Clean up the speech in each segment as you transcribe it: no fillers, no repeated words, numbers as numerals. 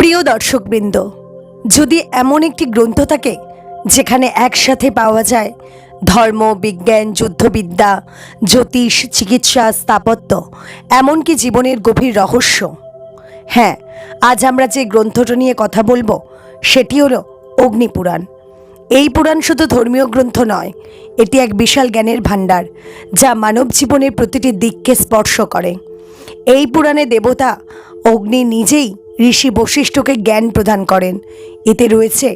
প্রিয় দর্শকবৃন্দ, যদি এমন একটি গ্রন্থ থাকে যেখানে একসাথে পাওয়া যায় ধর্ম, বিজ্ঞান, যুদ্ধবিদ্যা, জ্যোতিষ, চিকিৎসা, স্থাপত্য, এমনকি জীবনের গভীর রহস্য, হ্যাঁ, আজ আমরা যে গ্রন্থটা নিয়ে কথা বলবো সেটি হলো অগ্নিপুরাণ। এই পুরাণ শুধু ধর্মীয় গ্রন্থ নয়, এটি এক বিশাল জ্ঞানের ভাণ্ডার যা মানব জীবনের প্রতিটি দিককে স্পর্শ করে। এই পুরাণে দেবতা অগ্নি নিজেই ঋষি বশিষ্ঠকে জ্ঞান প্রদান করেন। এতে রয়েছে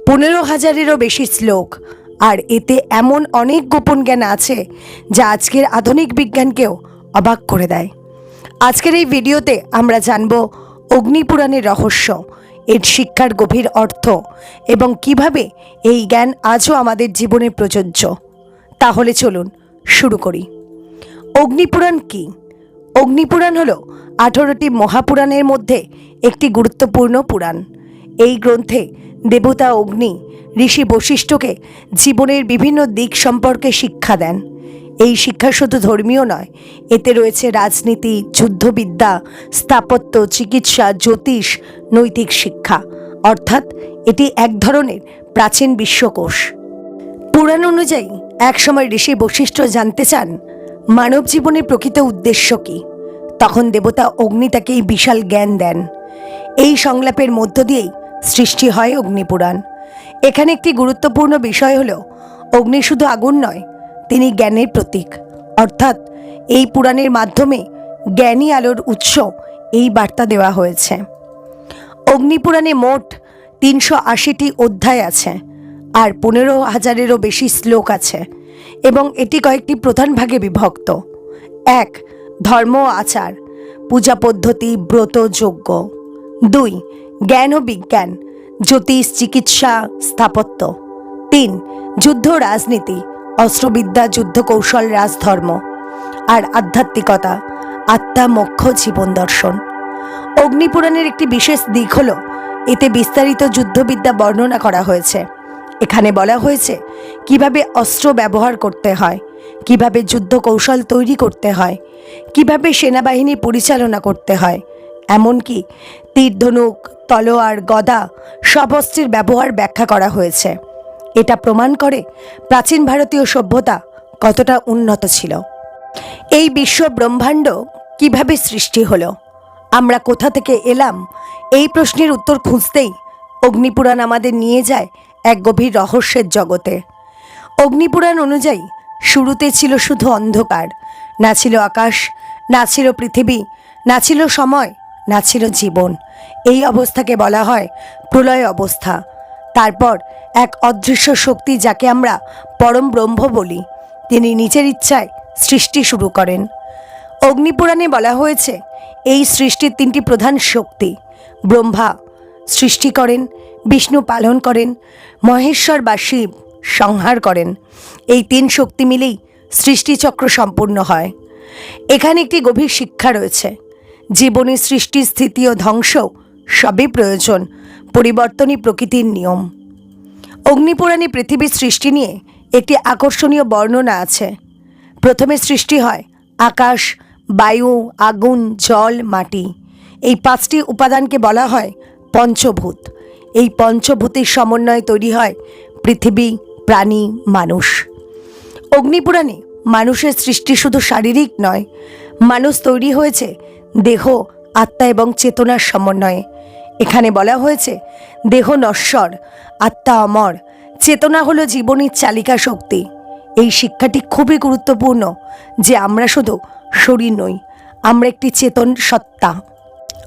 15,000-এরও বেশি শ্লোক, আর এতে এমন অনেক গোপন জ্ঞান আছে যা আজকের আধুনিক বিজ্ঞানকেও অবাক করে দেয়। আজকের এই ভিডিওতে আমরা জানব অগ্নিপুরাণের রহস্য, এর শিক্ষার গভীর অর্থ এবং কিভাবে এই জ্ঞান আজও আমাদের জীবনে প্রযোজ্য। তাহলে চলুন শুরু করি। অগ্নিপুরাণ কি? অগ্নিপুরাণ হলো 18টি মহাপুরাণের মধ্যে একটি গুরুত্বপূর্ণ পুরাণ। এই গ্রন্থে দেবতা অগ্নি ঋষি বশিষ্ঠকে জীবনের বিভিন্ন দিক সম্পর্কে শিক্ষা দেন। এই শিক্ষা শুধু ধর্মীয় নয়, এতে রয়েছে রাজনীতি, যুদ্ধবিদ্যা, স্থাপত্য, চিকিৎসা, জ্যোতিষ, নৈতিক শিক্ষা, অর্থাৎ এটি এক ধরনের প্রাচীন বিশ্বকোষ। পুরাণ অনুযায়ী একসময় ঋষি বশিষ্ঠ জানতে চান মানব জীবনের প্রকৃত উদ্দেশ্য কী। তখন দেবতা অগ্নি তাকে এই বিশাল জ্ঞান দেন। এই সংলাপের মধ্য দিয়েই সৃষ্টি হয় অগ্নিপুরাণ। এখানে একটি গুরুত্বপূর্ণ বিষয় হলো অগ্নি শুধু আগুন নয়, তিনি জ্ঞানের প্রতীক, অর্থাৎ এই পুরাণের মাধ্যমে জ্ঞানী আলোর উৎস, এই বার্তা দেওয়া হয়েছে। অগ্নিপুরাণে মোট 380টি অধ্যায় আছে আর 15,000-এরও বেশি শ্লোক আছে এবং এটি কয়েকটি প্রধান ভাগে বিভক্ত। 1. ধর্ম ও আচার, পূজা পদ্ধতি, ব্রত, যজ্ঞ। 2. জ্ঞান ও বিজ্ঞান, জ্যোতিষ, চিকিৎসা, স্থাপত্য। 3. যুদ্ধ, রাজনীতি, অস্ত্রবিদ্যা, যুদ্ধ কৌশল, রাজধর্ম। আর আধ্যাত্মিকতা, আত্মা, মোক্ষ, জীবন দর্শন। অগ্নিপুরাণের একটি বিশেষ দিক হলো এতে বিস্তারিত যুদ্ধবিদ্যা বর্ণনা করা হয়েছে। এখানে বলা হয়েছে কিভাবে অস্ত্র ব্যবহার করতে হয়, কিভাবে যুদ্ধ কৌশল তৈরি করতে হয়, কিভাবে সেনাবাহিনী পরিচালনা করতে হয়, এমনকি তীর, ধনুক, তলোয়ার, গদা, সব অস্ত্রের ব্যবহার ব্যাখ্যা করা হয়েছে। এটা প্রমাণ করে প্রাচীন ভারতীয় সভ্যতা কতটা উন্নত ছিল। এই বিশ্ব ব্রহ্মাণ্ড কিভাবে সৃষ্টি হলো, আমরা কোথা থেকে এলাম, এই প্রশ্নের উত্তর খুঁজতেই অগ্নিপুরাণ আমাদের নিয়ে যায় এক গভীর রহস্যের জগতে। অগ্নিপুরাণ অনুযায়ী শুরুতে ছিল শুধু অন্ধকার, না ছিল আকাশ, না ছিল পৃথিবী, না ছিল সময়, না ছিল জীবন। এই অবস্থাকে বলা হয় প্রলয় অবস্থা। তারপর এক অদৃশ্য শক্তি, যাকে আমরা পরম ব্রহ্ম বলি, তিনি নিজের ইচ্ছায় সৃষ্টি শুরু করেন। অগ্নিপুরাণে বলা হয়েছে এই সৃষ্টির 3টি প্রধান শক্তি। ব্রহ্মা সৃষ্টি করেন, বিষ্ণু পালন করেন, মহেশ্বর বা শিব সংহার করেন। এই 3 শক্তি মিলেই সৃষ্টিচক্র সম্পূর্ণ হয়। এখানে একটি গভীর শিক্ষা রয়েছে। জীবনের সৃষ্টি, স্থিতি ও ধ্বংস সবই প্রয়োজন, পরিবর্তনই প্রকৃতির নিয়ম। অগ্নিপুরাণে পৃথিবীর সৃষ্টি নিয়ে একটি আকর্ষণীয় বর্ণনা আছে। প্রথমে সৃষ্টি হয় আকাশ, বায়ু, আগুন, জল, মাটি। এই 5টি উপাদানকে বলা হয় পঞ্চভূত। এই পঞ্চভূতের সমন্বয়ে তৈরি হয় পৃথিবী, প্রাণী, মানুষ। অগ্নিপুরাণে মানুষের সৃষ্টি শুধু শারীরিক নয়, মানুষ তৈরি হয়েছে দেহ, আত্মা এবং চেতনার সমন্বয়ে। এখানে বলা হয়েছে দেহ নশ্বর, আত্মা অমর, চেতনা হলো জীবনের চালিকা শক্তি। এই শিক্ষাটি খুবই গুরুত্বপূর্ণ যে আমরা শুধু শরীর নই, আমরা একটি চেতন সত্তা।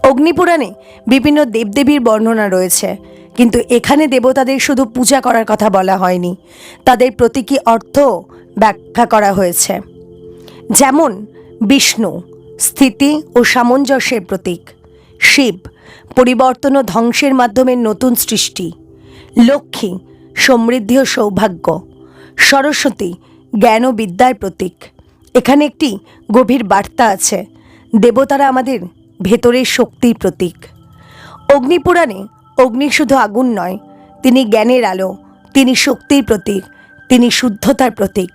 অগ্নিপুরাণে বিভিন্ন দেবদেবীর বর্ণনা রয়েছে, কিন্তু এখানে দেবতাদের শুধু পূজা করার কথা বলা হয়নি, তাদের প্রতীকী অর্থ ব্যাখ্যা করা হয়েছে। যেমন বিষ্ণু স্থিতি ও সামঞ্জস্যের প্রতীক, শিব পরিবর্তন ও ধ্বংসের মাধ্যমে নতুন সৃষ্টি, লক্ষ্মী সমৃদ্ধি ও সৌভাগ্য, সরস্বতী জ্ঞান ও বিদ্যার প্রতীক। এখানে একটি গভীর বার্তা আছে, দেবতারা আমাদের ভেতরের শক্তির প্রতীক। অগ্নিপুরাণে অগ্নি শুধু আগুন নয়, তিনি জ্ঞানের আলো, তিনি শক্তির প্রতীক, তিনি শুদ্ধতার প্রতীক।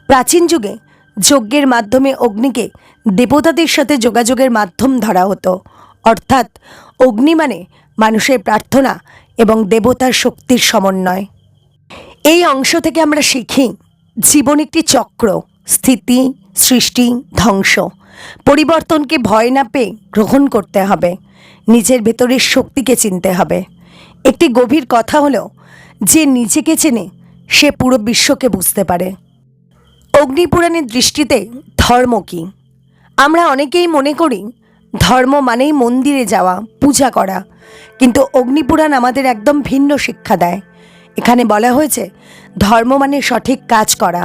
প্রাচীন যুগে যজ্ঞের মাধ্যমে অগ্নিকে দেবতাদের সাথে যোগাযোগের মাধ্যম ধরা হতো, অর্থাৎ অগ্নি মানে মানুষের প্রার্থনা এবং দেবতার শক্তির সমন্বয়। এই অংশ থেকে আমরা শিখি জীবন একটি চক্র, স্থিতি, সৃষ্টি, ধ্বংস। পরিবর্তনকে ভয় না পেয়ে গ্রহণ করতে হবে, নিজের ভেতরের শক্তিকে চিনতে হবে। একটি গভীর কথা হলো, যে নিজেকে চেনে সে পুরো বিশ্বকে বুঝতে পারে। অগ্নিপুরাণের দৃষ্টিতে ধর্ম কী? আমরা অনেকেই মনে করি ধর্ম মানেই মন্দিরে যাওয়া, পূজা করা, কিন্তু অগ্নিপুরাণ আমাদের একদম ভিন্ন শিক্ষা দেয়। এখানে বলা হয়েছে ধর্ম মানে সঠিক কাজ করা,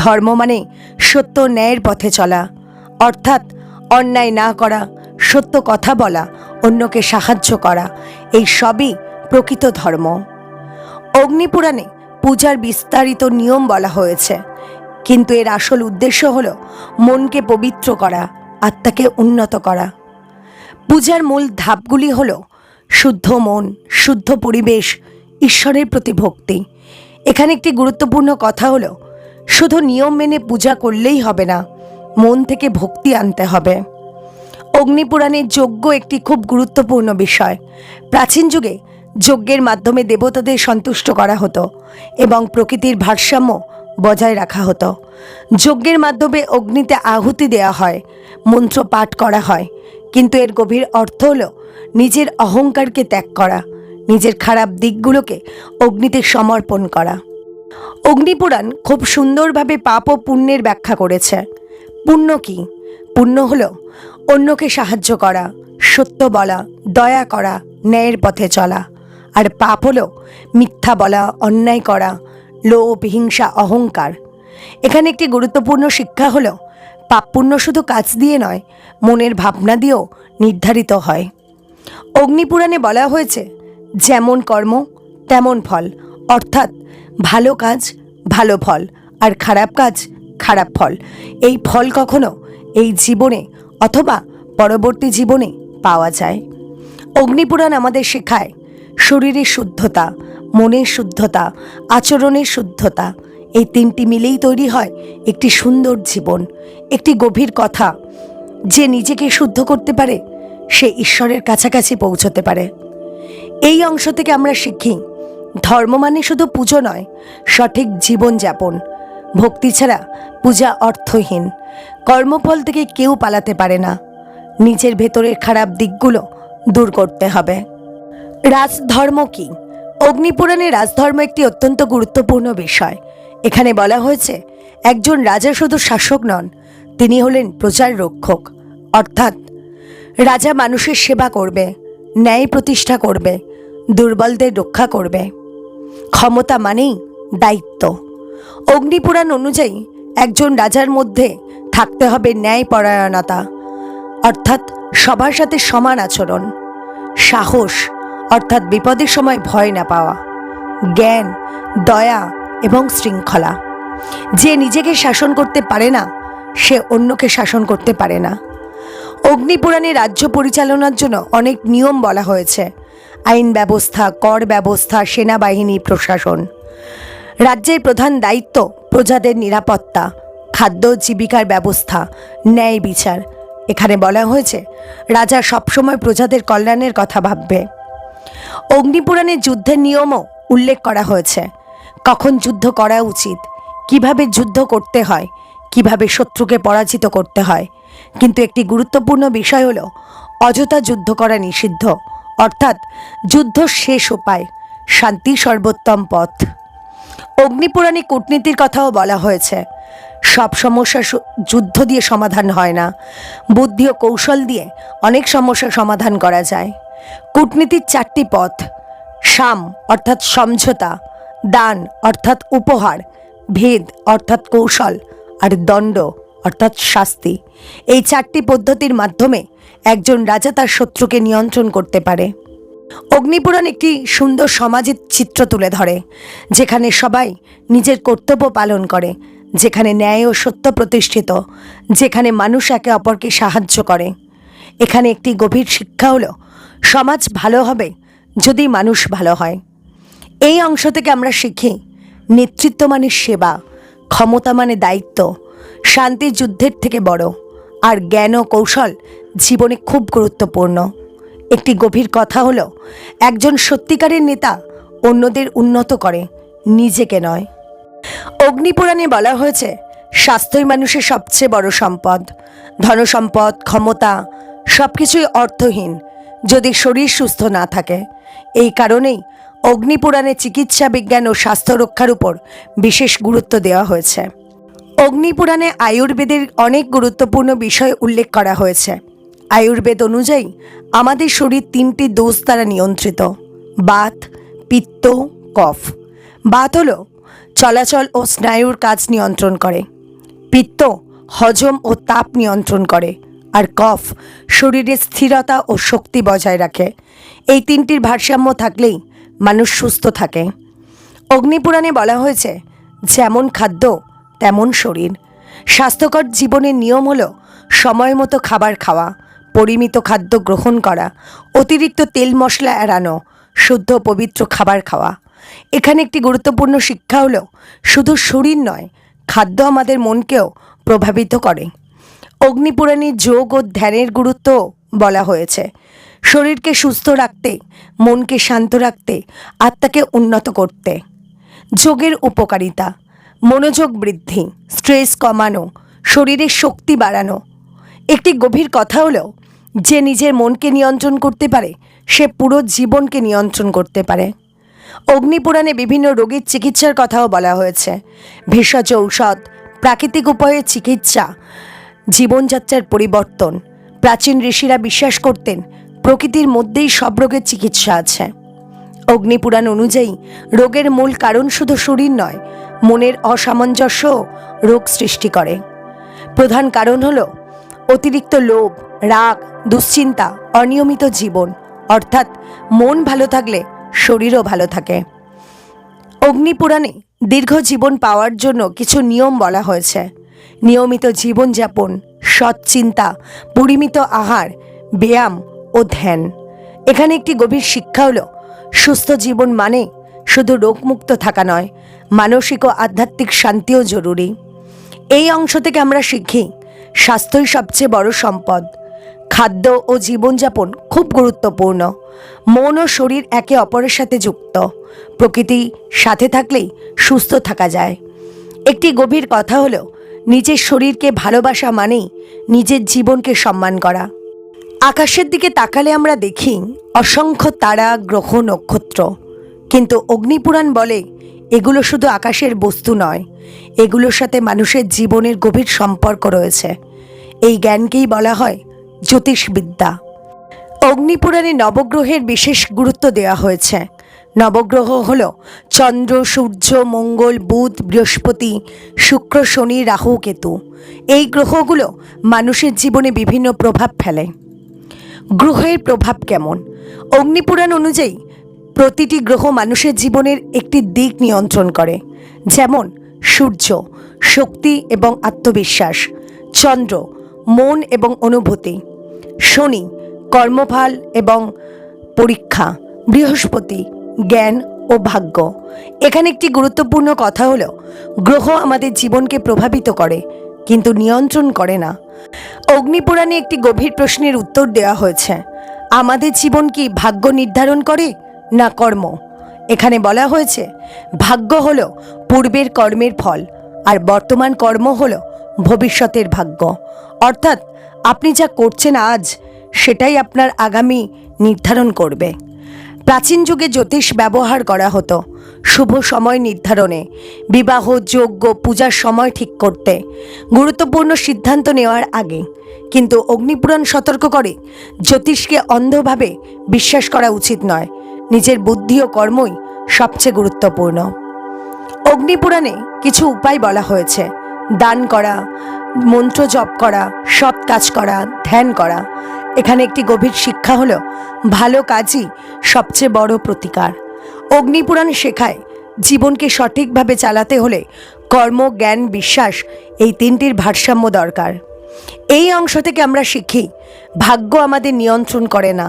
ধর্ম মানে সত্য ন্যায়ের পথে চলা, অর্থাৎ অন্যায় না করা, সত্য কথা বলা, অন্যকে সাহায্য করা, এই সবই প্রকৃত ধর্ম। অগ্নিপুরাণে পূজার বিস্তারিত নিয়ম বলা হয়েছে, কিন্তু এর আসল উদ্দেশ্য হল মনকে পবিত্র করা, আত্মাকে উন্নত করা। পূজার মূল ধাপগুলি হল শুদ্ধ মন, শুদ্ধ পরিবেশ, ঈশ্বরের প্রতি ভক্তি। এখানে একটি গুরুত্বপূর্ণ কথা হলো, শুধু নিয়ম মেনে পূজা করলেই হবে না, মন থেকে ভক্তি আনতে হবে। অগ্নিপুরাণের যজ্ঞ একটি খুব গুরুত্বপূর্ণ বিষয়। প্রাচীন যুগে যজ্ঞের মাধ্যমে দেবতাদের সন্তুষ্ট করা হতো এবং প্রকৃতির ভারসাম্য বজায় রাখা হতো। যজ্ঞের মাধ্যমে অগ্নিতে আহুতি দেওয়া হয়, মন্ত্র পাঠ করা হয়, কিন্তু এর গভীর অর্থ হলো নিজের অহংকারকে ত্যাগ করা, নিজের খারাপ দিকগুলোকে অগ্নিতে সমর্পণ করা। অগ্নিপুরাণ খুব সুন্দরভাবে পাপ ও পুণ্যের ব্যাখ্যা করেছে। পুণ্য কী? পুণ্য হলো অন্যকে সাহায্য করা, সত্য বলা, দয়া করা, ন্যায়ের পথে চলা। আর পাপ হলো মিথ্যা বলা, অন্যায় করা, লোভ, হিংসা, অহংকার। এখানে একটি গুরুত্বপূর্ণ শিক্ষা হলো, পাপ পুণ্য শুধু কাজ দিয়ে নয়, মনের ভাবনা দিয়েও নির্ধারিত হয়। অগ্নিপুরাণে বলা হয়েছে যেমন কর্ম তেমন ফল, অর্থাৎ ভালো কাজ ভালো ফল, আর খারাপ কাজ খারাপ ফল। এই ফল কখনো এই জীবনে অথবা পরবর্তী জীবনে পাওয়া যায়। অগ্নিপুরাণ আমাদের শেখায় শরীরের শুদ্ধতা, মনের শুদ্ধতা, আচরণের শুদ্ধতা, এই তিনটি মিলেই তৈরি হয় একটি সুন্দর জীবন। একটি গভীর কথা, যে নিজেকে শুদ্ধ করতে পারে সে ঈশ্বরের কাছাকাছি পৌঁছতে পারে। এই অংশ থেকে আমরা শিখি ধর্ম মানে শুধু পুজো নয়, সঠিক জীবনযাপন। ভক্তি ছাড়া পূজা অর্থহীন। কর্মফল থেকে কেউ পালাতে পারে না, নিজের ভেতরের খারাপ দিকগুলো দূর করতে হবে। রাজধর্ম কী? অগ্নিপুরাণে রাজধর্ম একটি অত্যন্ত গুরুত্বপূর্ণ বিষয়। এখানে বলা হয়েছে একজন রাজা শুধু শাসক নন, তিনি হলেন প্রজার রক্ষক, অর্থাৎ রাজা মানুষের সেবা করবে, ন্যায় প্রতিষ্ঠা করবে, দুর্বলদের রক্ষা করবে। ক্ষমতা মানেই দায়িত্ব। অগ্নিপুরাণ অনুযায়ী একজন রাজার মধ্যে থাকতে হবে ন্যায়পরায়ণতা, অর্থাৎ সবার সাথে সমান আচরণ, সাহস, অর্থাৎ বিপদের সময় ভয় না পাওয়া, জ্ঞান, দয়া এবং শৃঙ্খলা। যে নিজেকে শাসন করতে পারে না সে অন্যকে শাসন করতে পারে না। অগ্নিপুরাণে রাজ্য পরিচালনার জন্য অনেক নিয়ম বলা হয়েছে, আইন ব্যবস্থা, কর ব্যবস্থা, সেনাবাহিনী, প্রশাসন। রাজ্যের প্রধান দায়িত্ব প্রজাদের নিরাপত্তা, খাদ্য জীবিকার ব্যবস্থা, ন্যায় বিচার। এখানে বলা হয়েছে রাজা সবসময় প্রজাদের কল্যাণের কথা ভাববে। অগ্নিপুরাণে যুদ্ধের নিয়মও উল্লেখ করা হয়েছে, কখন যুদ্ধ করা উচিত, কিভাবে যুদ্ধ করতে হয়, কিভাবে শত্রুকে পরাজিত করতে হয়। কিন্তু একটি গুরুত্বপূর্ণ বিষয় হলো অযথা যুদ্ধ করা নিষিদ্ধ, অর্থাৎ যুদ্ধ শেষ উপায়, শান্তি সর্বোত্তম পথ। অগ্নিপুরাণে কূটনীতির কথাও বলা হয়েছে, সব সমস্যা যুদ্ধ দিয়ে সমাধান হয় না, বুদ্ধি ও কৌশল দিয়ে অনেক সমস্যা সমাধান করা যায়। কূটনীতির চারটি পথ, সাম অর্থাৎ সমঝোতা, দান অর্থাৎ উপহার, ভেদ অর্থাৎ কৌশল, আর দণ্ড অর্থাৎ শাস্তি। এই চারটি পদ্ধতির মাধ্যমে একজন রাজা তার শত্রুকে নিয়ন্ত্রণ করতে পারে। অগ্নিপুরাণ একটি সুন্দর সমাজের চিত্র তুলে ধরে, যেখানে সবাই নিজের কর্তব্য পালন করে, যেখানে ন্যায় ও সত্য প্রতিষ্ঠিত, যেখানে মানুষ একে অপরকে সাহায্য করে। এখানে একটি গভীর শিক্ষা হলো সমাজ ভালো হবে যদি মানুষ ভালো হয়। এই অংশ থেকে আমরা শিখি নেতৃত্ব মানে সেবা, ক্ষমতা মানে দায়িত্ব, শান্তি যুদ্ধের থেকে বড়, আর জ্ঞান ও কৌশল জীবনে খুব গুরুত্বপূর্ণ। একটি গভীর কথা হলো, একজন সত্যিকারের নেতা অন্যদের উন্নত করে, নিজেকে নয়। অগ্নিপুরাণে বলা হয়েছে, স্বাস্থ্যই মানুষের সবচেয়ে বড় সম্পদ। ধনসম্পদ, ক্ষমতা সব কিছুই অর্থহীন যদি শরীর সুস্থ না থাকে। এই কারণেই অগ্নিপুরাণে চিকিৎসা বিজ্ঞান ও স্বাস্থ্য রক্ষার উপর বিশেষ গুরুত্ব দেওয়া হয়েছে। অগ্নিপুরাণে আয়ুর্বেদের অনেক গুরুত্বপূর্ণ বিষয় উল্লেখ করা হয়েছে। আয়ুর্বেদ অনুযায়ী আমাদের শরীর 3টি দোষ দ্বারা নিয়ন্ত্রিত: বাত, পিত্ত, কফ। বাত হল চলাচল ও স্নায়ুর কাজ নিয়ন্ত্রণ করে, পিত্ত হজম ও তাপ নিয়ন্ত্রণ করে, আর কফ শরীরের স্থিরতা ও শক্তি বজায় রাখে। এই 3টির ভারসাম্য থাকলেই মানুষ সুস্থ থাকে। অগ্নিপুরাণে বলা হয়েছে, যেমন খাদ্য তেমন শরীর। স্বাস্থ্যকর জীবনের নিয়ম হলো সময় মতো খাবার খাওয়া, পরিমিত খাদ্য গ্রহণ করা, অতিরিক্ত তেল মশলা এড়ানো, শুদ্ধ পবিত্র খাবার খাওয়া। এখানে একটি গুরুত্বপূর্ণ শিক্ষা হলো, শুধু শরীর নয়, খাদ্য আমাদের মনকেও প্রভাবিত করে। অগ্নিপুরাণে যোগ ও ধ্যানের গুরুত্ব বলা হয়েছে। শরীরকে সুস্থ রাখতে, মনকে শান্ত রাখতে, আত্মাকে উন্নত করতে। যোগের উপকারিতা: মনোযোগ বৃদ্ধি, স্ট্রেস কমানো, শরীরের শক্তি বাড়ানো। একটি গভীর কথা হলো, যে নিজের মনকে নিয়ন্ত্রণ করতে পারে সে পুরো জীবনকে নিয়ন্ত্রণ করতে পারে। অগ্নিপুরাণে বিভিন্ন রোগের চিকিৎসার কথাও বলা হয়েছে। ভেষজ ঔষধ, প্রাকৃতিক উপায়ে চিকিৎসা, জীবনযাত্রার পরিবর্তন। প্রাচীন ঋষিরা বিশ্বাস করতেন প্রকৃতির মধ্যেই সব রোগের চিকিৎসা আছে। অগ্নিপুরাণ অনুযায়ী রোগের মূল কারণ শুধু শরীর নয়, মনের অসামঞ্জস্য রোগ সৃষ্টি করে। প্রধান কারণ হলো অতিরিক্ত লোভ, রাগ, দুশ্চিন্তা, অনিয়মিত জীবন। অর্থাৎ মন ভালো থাকলে শরীরও ভালো থাকে। অগ্নিপুরাণে দীর্ঘ জীবন পাওয়ার জন্য কিছু নিয়ম বলা হয়েছে: নিয়মিত জীবনযাপন, সৎ চিন্তা, পরিমিত আহার, ব্যায়াম ও ধ্যান। এখানে একটি গভীর শিক্ষা হলো, সুস্থ জীবন মানে শুধু রোগমুক্ত থাকা নয়, মানসিক ও আধ্যাত্মিক শান্তিও জরুরি। এই অংশ থেকে আমরা শিখি, স্বাস্থ্যই সবচেয়ে বড় সম্পদ। খাদ্য ও জীবনযাপন খুব গুরুত্বপূর্ণ। মন ও শরীর একে অপরের সাথে যুক্ত। প্রকৃতি সাথে থাকলেই সুস্থ থাকা যায়। একটি গভীর কথা হলো, নিজের শরীরকে ভালোবাসা মানেই নিজের জীবনকে সম্মান করা। আকাশের দিকে তাকালে আমরা দেখি অসংখ্য তারা, গ্রহ, নক্ষত্র। কিন্তু অগ্নিপুরাণ বলে, এগুলো শুধু আকাশের বস্তু নয়, এগুলোর সাথে মানুষের জীবনের গভীর সম্পর্ক রয়েছে। এই জ্ঞানকেই বলা হয় জ্যোতিষবিদ্যা। অগ্নিপুরাণে নবগ্রহের বিশেষ গুরুত্ব দেওয়া হয়েছে। নবগ্রহ হল চন্দ্র, সূর্য, মঙ্গল, বুধ, বৃহস্পতি, শুক্র, শনি, রাহু, কেতু। এই গ্রহগুলো মানুষের জীবনে বিভিন্ন প্রভাব ফেলে। গ্রহের প্রভাব কেমন? অগ্নিপুরাণ অনুযায়ী প্রতিটি গ্রহ মানুষের জীবনের একটি দিক নিয়ন্ত্রণ করে। যেমন সূর্য, শক্তি এবং আত্মবিশ্বাস; চন্দ্র, মন এবং অনুভূতি; শনি, কর্মফল এবং পরীক্ষা; বৃহস্পতি, জ্ঞান ও ভাগ্য। এখানে একটি গুরুত্বপূর্ণ কথা হলো, গ্রহ আমাদের জীবনকে প্রভাবিত করে কিন্তু নিয়ন্ত্রণ করে না। অগ্নিপুরাণে একটি গভীর প্রশ্নের উত্তর দেওয়া হয়েছে, আমাদের জীবন কি ভাগ্য নির্ধারণ করে না কর্ম? এখানে বলা হয়েছে, ভাগ্য হলো পূর্বের কর্মের ফল, আর বর্তমান কর্ম হলো ভবিষ্যতের ভাগ্য। অর্থাৎ আপনি যা করছেন আজ, সেটাই আপনার আগামী নির্ধারণ করবে। প্রাচীন যুগে জ্যোতিষ ব্যবহার করা হতো শুভ সময় নির্ধারণে, বিবাহ, যজ্ঞ, পূজার সময় ঠিক করতে, গুরুত্বপূর্ণ সিদ্ধান্ত নেওয়ার আগে। কিন্তু অগ্নিপুরাণ সতর্ক করে, জ্যোতিষকে অন্ধভাবে বিশ্বাস করা উচিত নয়। নিজের বুদ্ধি ও কর্মই সবচেয়ে গুরুত্বপূর্ণ। অগ্নিপুরাণে কিছু উপায় বলা হয়েছে: দান করা, মন্ত্র জপ করা, সৎ কাজ করা, ধ্যান করা। এখানে একটি গভীর শিক্ষা হলো, ভালো কাজই সবচেয়ে বড় প্রতিকার। অগ্নিপুরাণ শেখায়, জীবনকে সঠিকভাবে চালাতে হলে কর্ম, জ্ঞান, বিশ্বাস এই 3টির ভারসাম্য দরকার। এই অংশ থেকে আমরা শিখি, ভাগ্য আমাদের নিয়ন্ত্রণ করে না,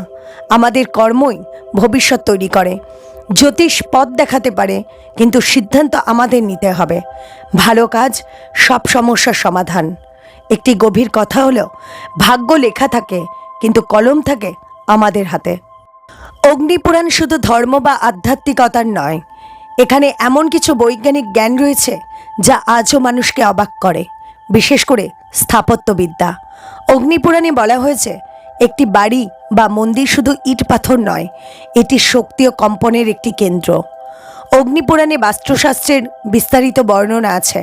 আমাদের কর্মই ভবিষ্যৎ তৈরি করে। জ্যোতিষ পথ দেখাতে পারে, কিন্তু সিদ্ধান্ত আমাদের নিতে হবে। ভালো কাজ সব সমস্যার সমাধান। একটি গভীর কথা হলো, ভাগ্য লেখা থাকে কিন্তু কলম থাকে আমাদের হাতে। অগ্নিপুরাণ শুধু ধর্ম বা আধ্যাত্মিকতার নয়, এখানে এমন কিছু বৈজ্ঞানিক জ্ঞান রয়েছে যা আজও মানুষকে অবাক করে, বিশেষ করে স্থাপত্যবিদ্যা। অগ্নিপুরাণে বলা হয়েছে একটি বাড়ি বা মন্দির শুধু ইট পাথর নয়, এটি শক্তি ও কম্পনের একটি কেন্দ্র। অগ্নিপুরাণে বাস্তুশাস্ত্রের বিস্তারিত বর্ণনা আছে।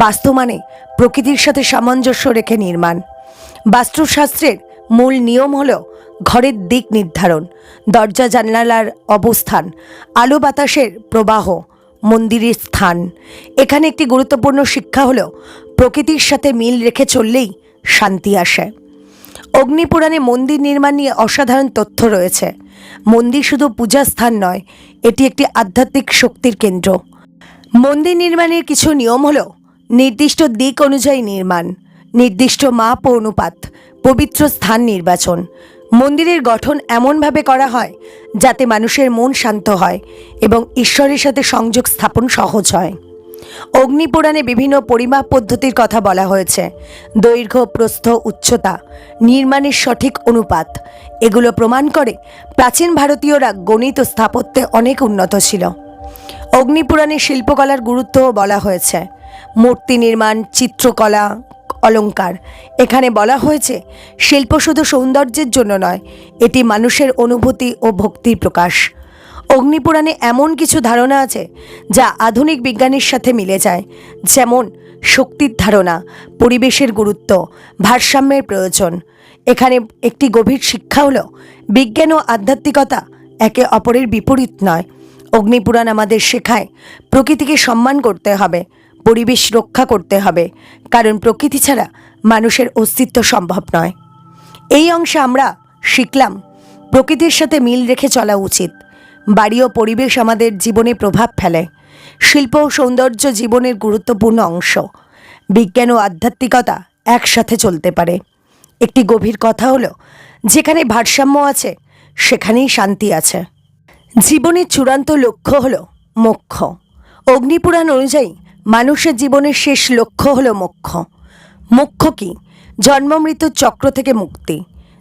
বাস্তু মানে প্রকৃতির সাথে সামঞ্জস্য রেখে নির্মাণ। বাস্তুশাস্ত্রের মূল নিয়ম হল ঘরের দিক নির্ধারণ, দরজা জানালার অবস্থান, আলো বাতাসের প্রবাহ, মন্দিরের স্থান। এখানে একটি গুরুত্বপূর্ণ শিক্ষা হলো প্রকৃতির সাথে মিল রেখে চললেই শান্তি আসে। অগ্নিপুরাণে মন্দির নির্মাণ নিয়ে অসাধারণ তথ্য রয়েছে। মন্দির শুধু পূজা স্থান নয়, এটি একটি আধ্যাত্মিক শক্তির কেন্দ্র। মন্দির নির্মাণের কিছু নিয়ম হলো নির্দিষ্ট দিক অনুযায়ী নির্মাণ, নির্দিষ্ট মাপ ও অনুপাত, পবিত্র স্থান নির্বাচন। মন্দিরের গঠন এমনভাবে করা হয় যাতে মানুষের মন শান্ত হয় এবং ঈশ্বরের সাথে সংযোগ স্থাপন সহজ হয়। অগ্নিপুরাণে বিভিন্ন পরিমাপ পদ্ধতির কথা বলা হয়েছে। দৈর্ঘ্য, প্রস্থ, উচ্চতা, নির্মাণের সঠিক অনুপাত, এগুলো প্রমাণ করে প্রাচীন ভারতীয়রা গণিত ও স্থাপত্যে অনেক উন্নত ছিল। অগ্নিপুরাণে শিল্পকলার গুরুত্বও বলা হয়েছে। মূর্তি নির্মাণ, চিত্রকলা, অলঙ্কার, এখানে বলা হয়েছে শিল্প শুধু সৌন্দর্যের জন্য নয়, এটি মানুষের অনুভূতি ও ভক্তির প্রকাশ। অগ্নিপুরাণে এমন কিছু ধারণা আছে যা আধুনিক বিজ্ঞানের সাথে মিলে যায়, যেমন শক্তির ধারণা, পরিবেশের গুরুত্ব, ভারসাম্যের প্রয়োজন। এখানে একটি গভীর শিক্ষা হলো বিজ্ঞান ও আধ্যাত্মিকতা একে অপরের বিপরীত নয়। অগ্নিপুরাণ আমাদের শেখায় প্রকৃতিকে সম্মান করতে হবে, পরিবেশ রক্ষা করতে হবে, কারণ প্রকৃতি ছাড়া মানুষের অস্তিত্ব সম্ভব নয়। এই অংশে আমরা শিখলাম প্রকৃতির সাথে মিল রেখে চলা উচিত। বাড়ি ও পরিবেশ আমাদের জীবনে প্রভাব ফেলে। শিল্প ও সৌন্দর্য জীবনের গুরুত্বপূর্ণ অংশ। বিজ্ঞান ও আধ্যাত্মিকতা একসাথে চলতে পারে। একটি গভীর কথা হলো, যেখানে ভারসাম্য আছে সেখানেই শান্তি আছে। জীবনের চূড়ান্ত লক্ষ্য হলো মোক্ষ। অগ্নিপুরাণ অনুযায়ী মানুষের জীবনের শেষ লক্ষ্য হলো মোক্ষ। মোক্ষ কি? জন্ম মৃত্যুর চক্র থেকে মুক্তি,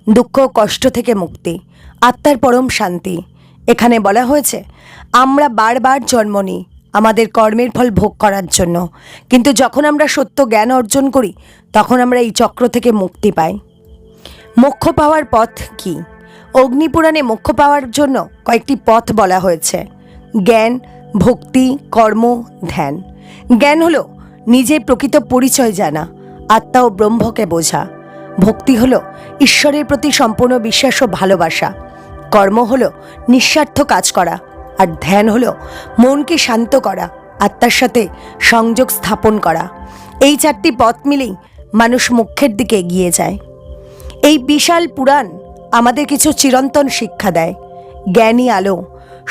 দুঃখ কষ্ট থেকে মুক্তি, আত্মার পরম শান্তি। এখানে বলা হয়েছে আমরা বারবার জন্ম নিই আমাদের কর্মের ফল ভোগ করার জন্য, কিন্তু যখন আমরা সত্য জ্ঞান অর্জন করি তখন আমরা এই চক্র থেকে মুক্তি পাই। মোক্ষ পাওয়ার পথ কি? অগ্নিপুরাণে মোক্ষ পাওয়ার জন্য কয়েকটি পথ বলা হয়েছে। জ্ঞান, ভক্তি, কর্ম, ধ্যান। জ্ঞান হলো নিজের প্রকৃত পরিচয় জানা, আত্মা ও ব্রহ্মকে বোঝা। ভক্তি হলো ঈশ্বরের প্রতি সম্পূর্ণ বিশ্বাস ও ভালোবাসা। কর্ম হলো নিঃস্বার্থ কাজ করা। আর ধ্যান হলো মনকে শান্ত করা, আত্মার সাথে সংযোগ স্থাপন করা। এই চারটি পথ মিলেই মানুষ মোক্ষের দিকে এগিয়ে যায়। এই বিশাল পুরাণ আমাদের কিছু চিরন্তন শিক্ষা দেয়। জ্ঞানই আলো,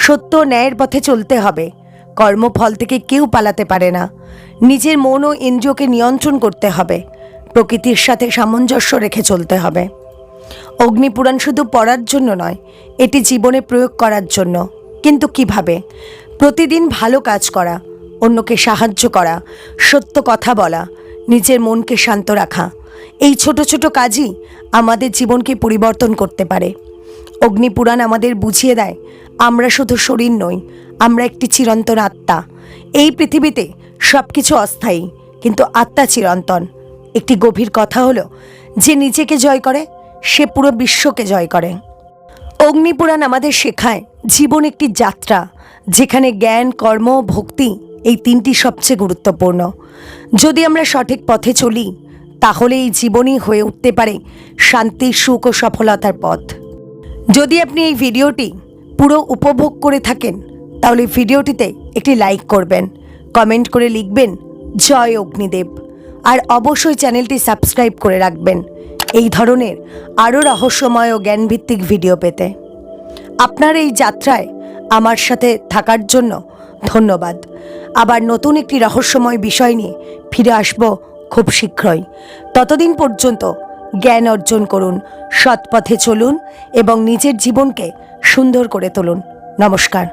সত্য ন্যায়ের পথে চলতে হবে। কর্মফল থেকে কেউ পালাতে পারে না। নিজের মন ও ইন্দ্রিয়কে নিয়ন্ত্রণ করতে হবে। প্রকৃতির সাথে সামঞ্জস্য রেখে চলতে হবে। অগ্নিপুরাণ শুধু পড়ার জন্য নয়, এটি জীবনে প্রয়োগ করার জন্য। কিন্তু কিভাবে? প্রতিদিন ভালো কাজ করা, অন্যকে সাহায্য করা, সত্য কথা বলা, নিজের মনকে শান্ত রাখা, এই ছোট ছোট কাজই আমাদের জীবনকে পরিবর্তন করতে পারে। অগ্নিপুরাণ আমাদের বুঝিয়ে দেয় আমরা শুধু শরীর নই, আমরা একটি চিরন্তন আত্মা। এই পৃথিবীতে সব কিছু অস্থায়ী, কিন্তু আত্মা চিরন্তন। একটি গভীর কথা হলো, যে নিজেকে জয় করে সে পুরো বিশ্বকে জয় করে। অগ্নিপুরাণ আমাদের শেখায় জীবন একটি যাত্রা, যেখানে জ্ঞান, কর্ম, ভক্তি এই তিনটি সবচেয়ে গুরুত্বপূর্ণ। যদি আমরা সঠিক পথে চলি তাহলে এই জীবনই হয়ে উঠতে পারে শান্তি, সুখ ও সফলতার পথ। যদি আপনি এই ভিডিওটি পুরো উপভোগ করে থাকেন তাহলে ভিডিওটিতে একটি লাইক করবেন, কমেন্ট করে লিখবেন জয় অগ্নিদেব, আর অবশ্যই চ্যানেলটি সাবস্ক্রাইব করে রাখবেন এই ধরনের আরও রহস্যময় ও জ্ঞানভিত্তিক ভিডিও পেতে। আপনার এই যাত্রায় আমার সাথে থাকার জন্য ধন্যবাদ। আবার নতুন একটি রহস্যময় বিষয় নিয়ে ফিরে আসব খুব শীঘ্রই। ততদিন পর্যন্ত জ্ঞান অর্জন করুন, সৎ পথে চলুন এবং নিজের জীবনকে সুন্দর করে তুলুন। নমস্কার।